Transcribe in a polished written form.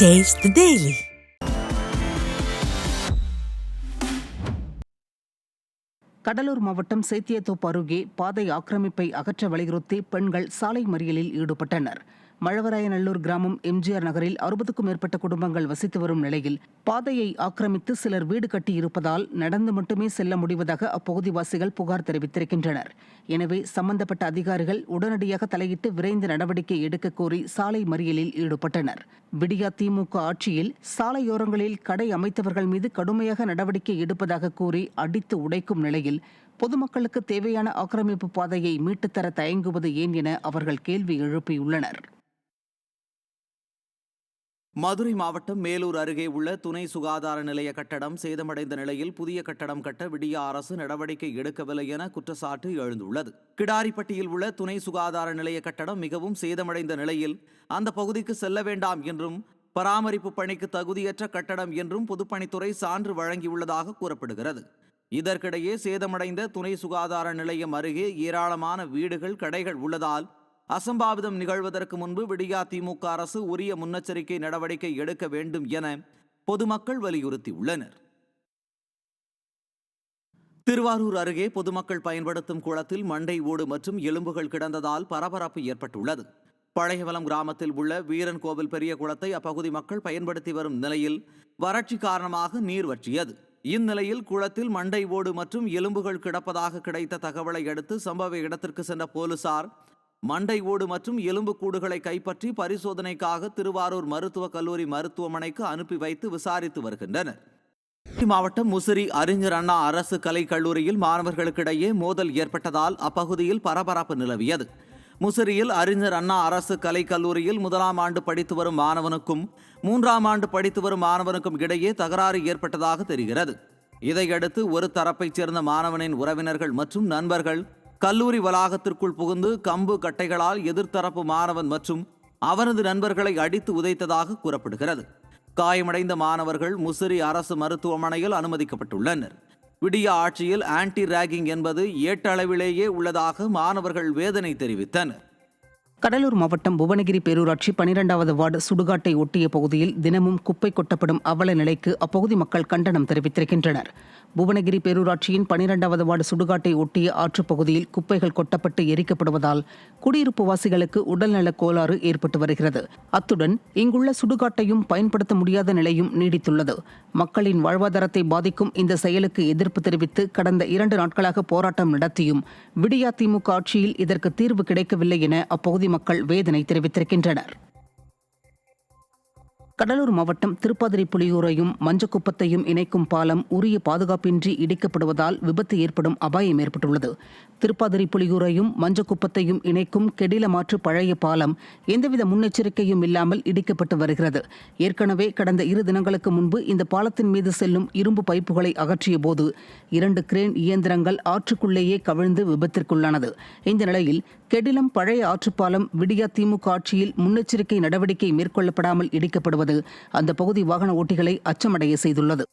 Taste the Daily. Cuddalore மாவட்டம் சேத்தியத்தோப்பு அருகே பாதை ஆக்கிரமிப்பை அகற்ற வலியுறுத்தி பெண்கள் சாலை மறியலில் ஈடுபட்டனர். மழவராயநல்லூர் கிராமம் எம்ஜிஆர் நகரில் 60க்கும் மேற்பட்ட குடும்பங்கள் வசித்து வரும் நிலையில் பாதையை ஆக்கிரமித்து சிலர் வீடு கட்டியிருப்பதால் நடந்து மட்டுமே செல்ல முடிவதாக அப்பகுதிவாசிகள் புகார் தெரிவித்திருக்கின்றனர். எனவே சம்பந்தப்பட்ட அதிகாரிகள் உடனடியாக தலையிட்டு விரைந்து நடவடிக்கை எடுக்க கோரி சாலை மறியலில் ஈடுபட்டனர். விடியா திமுக ஆட்சியில் சாலையோரங்களில் கடை அமைத்தவர்கள் மீது கடுமையாக நடவடிக்கை எடுப்பதாக கூறி அடித்து உடைக்கும் நிலையில் பொதுமக்களுக்கு தேவையான ஆக்கிரமிப்பு பாதையை மீட்டுத்தர தயங்குவது ஏன் என அவர்கள் கேள்வி எழுப்பியுள்ளனர். மதுரை மாவட்டம் மேலூர் அருகே உள்ள துணை சுகாதார நிலைய கட்டடம் சேதமடைந்த நிலையில் புதிய கட்டடம் கட்ட விடியா அரசு நடவடிக்கை எடுக்கவில்லை என குற்றச்சாட்டு எழுந்துள்ளது. கிடாரிப்பட்டியில் உள்ள துணை சுகாதார நிலைய கட்டடம் மிகவும் சேதமடைந்த நிலையில் அந்த பகுதிக்கு செல்ல வேண்டாம் என்றும் பராமரிப்பு பணிக்கு தகுதியற்ற கட்டடம் என்றும் பொதுப்பணித்துறை சான்று வழங்கியுள்ளதாக கூறப்படுகிறது. இதற்கிடையே சேதமடைந்த துணை சுகாதார நிலையம் அருகே ஏராளமான வீடுகள், கடைகள் உள்ளதால் அசம்பாவிதம் நிகழ்வதற்கு முன்பு விடியா திமுக அரசு உரிய முன்னெச்சரிக்கை நடவடிக்கை எடுக்க வேண்டும் என பொதுமக்கள் வலியுறுத்தியுள்ளனர். திருவாரூர் அருகே பொதுமக்கள் பயன்படுத்தும் குளத்தில் மண்டை ஓடு மற்றும் எலும்புகள் கிடந்ததால் பரபரப்பு ஏற்பட்டுள்ளது. பழையவலம் கிராமத்தில் உள்ள வீரன் கோவில் பெரிய குளத்தை அப்பகுதி மக்கள் பயன்படுத்தி வரும் நிலையில் வறட்சி காரணமாக நீர் வற்றியது. இந்நிலையில் குளத்தில் மண்டை ஓடு மற்றும் எலும்புகள் கிடப்பதாக கிடைத்த தகவலை அடுத்து சம்பவ இடத்திற்கு சென்ற போலீசார் மண்டை ஓடு மற்றும் எலும்பு கூடுகளை கைப்பற்றி பரிசோதனைக்காக திருவாரூர் மருத்துவக் கல்லூரி மருத்துவமனைக்கு அனுப்பி வைத்து விசாரித்து வருகின்றனர். மாவட்டம் முசிறி அறிஞர் அண்ணா அரசு கலைக் கல்லூரியில் மாணவர்களுக்கிடையே மோதல் ஏற்பட்டதால் அப்பகுதியில் பரபரப்பு நிலவியது. முசிறியில் அறிஞர் அண்ணா அரசு கலைக் கல்லூரியில் 1ஆம் ஆண்டு படித்து வரும் மாணவனுக்கும் 3ஆம் ஆண்டு படித்து வரும் மாணவனுக்கும் இடையே தகராறு ஏற்பட்டதாக தெரிகிறது. இதையடுத்து ஒரு தரப்பைச் சேர்ந்த மாணவனின் உறவினர்கள் மற்றும் நண்பர்கள் கல்லூரி வளாகத்திற்குள் புகுந்து கம்பு கட்டைகளால் எதிர்த்தரப்பு மாணவன் மற்றும் அவரது நண்பர்களை அடித்து உதைத்ததாக கூறப்படுகிறது. காயமடைந்த மாணவர்கள் முசிறி அரசு மருத்துவமனையில் அனுமதிக்கப்பட்டுள்ளனர். விடியா ஆட்சியில் ஆன்டி ராகிங் என்பது ஏட்டளவிலேயே உள்ளதாக மாணவர்கள் வேதனை தெரிவித்தனர். கடலூர் மாவட்டம் புவனகிரி பேரூராட்சி 12வது வார்டு சுடுகாட்டை ஒட்டிய பகுதியில் தினமும் குப்பை கொட்டப்படும் அவல நிலைக்கு அப்பகுதி மக்கள் கண்டனம் தெரிவித்திருக்கின்றனர். புவனகிரி பேரூராட்சியின் 12வது வார்டு சுடுகாட்டை ஒட்டிய ஆற்றுப்பகுதியில் குப்பைகள் கொட்டப்பட்டு எரிக்கப்படுவதால் குடியிருப்பு வாசிகளுக்கு உடல்நல கோளாறு ஏற்பட்டு வருகிறது. அத்துடன் இங்குள்ள சுடுகாட்டையும் பயன்படுத்த முடியாத நிலையும் நீடித்துள்ளது. மக்களின் வாழ்வாதாரத்தை பாதிக்கும் இந்த செயலுக்கு எதிர்ப்பு தெரிவித்து கடந்த 2 நாட்களாக போராட்டம் நடத்தியும் விடியா திமுக ஆட்சியில் இதற்கு தீர்வு கிடைக்கவில்லை என அப்பகுதி மக்கள் வேதனை தெரிவித்திருக்கின்றனர். கடலூர் மாவட்டம் திருப்பாதிரி புலியூரையும் மஞ்சக்குப்பத்தையும் இணைக்கும் பாலம் உரிய பாதுகாப்பின்றி இடிக்கப்படுவதால் விபத்து ஏற்படும் அபாயம் ஏற்பட்டுள்ளது. திருப்பாதிரி புலியூரையும் மஞ்சக்குப்பத்தையும் இணைக்கும் கெடிலமாற்று பழைய பாலம் எந்தவித முன்னெச்சரிக்கையும் இல்லாமல் இடிக்கப்பட்டு வருகிறது. ஏற்கனவே கடந்த 2 தினங்களுக்கு முன்பு இந்த பாலத்தின் மீது செல்லும் இரும்பு பைப்புகளை அகற்றிய போது 2 கிரேன் இயந்திரங்கள் ஆற்றுக்குள்ளேயே கவிழ்ந்து விபத்திற்குள்ளானது. இந்த நிலையில் கெடிலம் பழைய ஆற்றுப்பாலம் விடியா திமுக ஆட்சியில் முன்னெச்சரிக்கை நடவடிக்கை மேற்கொள்ளப்படாமல் இடிக்கப்படுவது அந்த பகுதி வாகன ஓட்டிகளை அச்சமடைய செய்துள்ளது.